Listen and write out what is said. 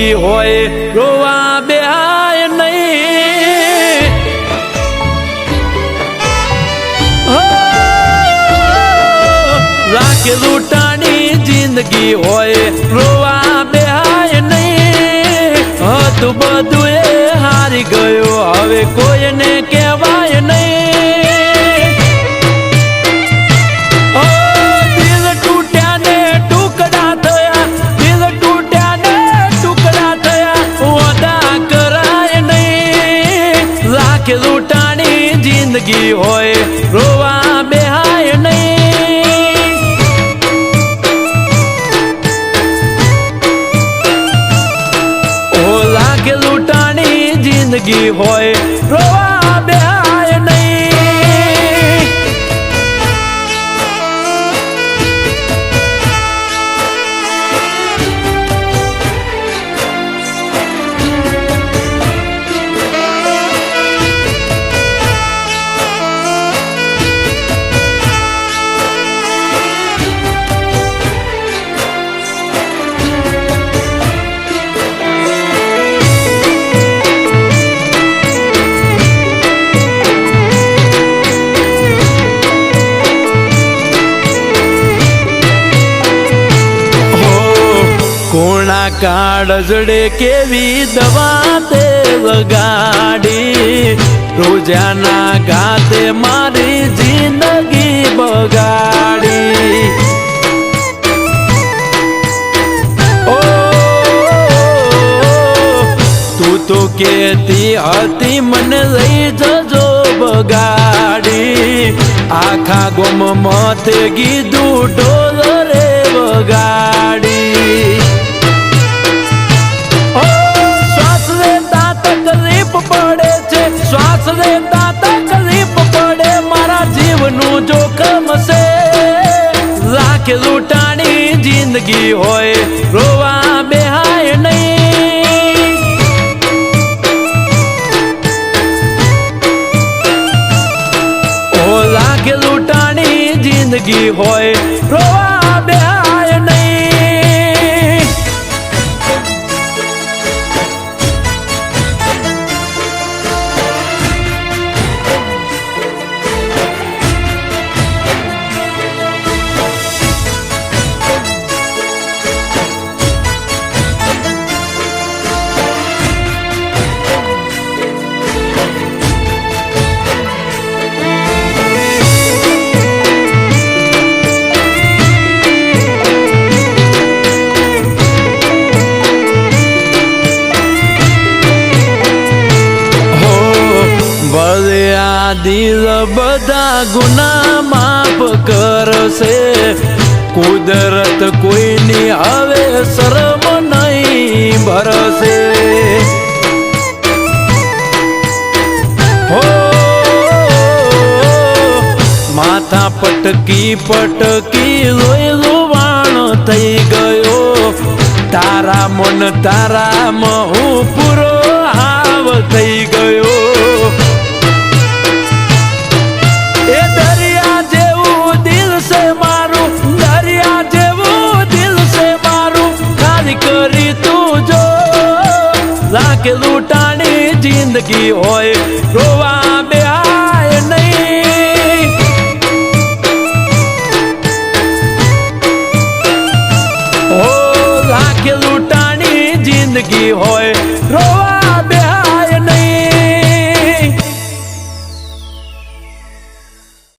જિંદગી હોય રોવા બેહાય નહીં રાખે લૂંટાણી જિંદગી હોય રોવા બેહાય નહીં હતું બધું એ હારી ગયો હવે કોઈને કહેવાય નહીં લૂંટાણી જિંદગી હોય રોવા બેહાય નહીં ઓ લાગે લૂંટાણી જિંદગી હોય રોવા બેહાય નહીં કોણા કાળજડે કેવી દવા તે વગાડી રોજાના ગાતે મારી જિંદગી બગાડી ઓ તું તો કેતી હતી મને લઈ જજો બગાડી આખા ગોમ મતે કીધું ઢોલ રે વગાડી પડે છે શ્વાસ લેતા તકલીફ પડે મારા જીવનું જોખમ છે રાખે લૂંટાણી જિંદગી હોય રોવા બેહાય નહીં ઓ રાખે લૂંટાણી જિંદગી હોય રોવા બેહાય નહીં દિલ બધા ગુના માફ કરશે કુદરત કોઈની હવે શરમ નહીં ભરશે હો માથા પટકી પટકી લોહી લુવાણ થઈ ગયો તારા મન તારામાં હું પૂરો હાવ થઈ ગયો એ દરિયા જેવું દિલ છે મારું દરિયા જેવું દિલ છે મારું ખાલી કરી તું જો લાગે લૂંટાણી જિંદગી હોય રોવા બેહાય નહીં ઓ લાગે લૂંટાણી જિંદગી હોય રોવા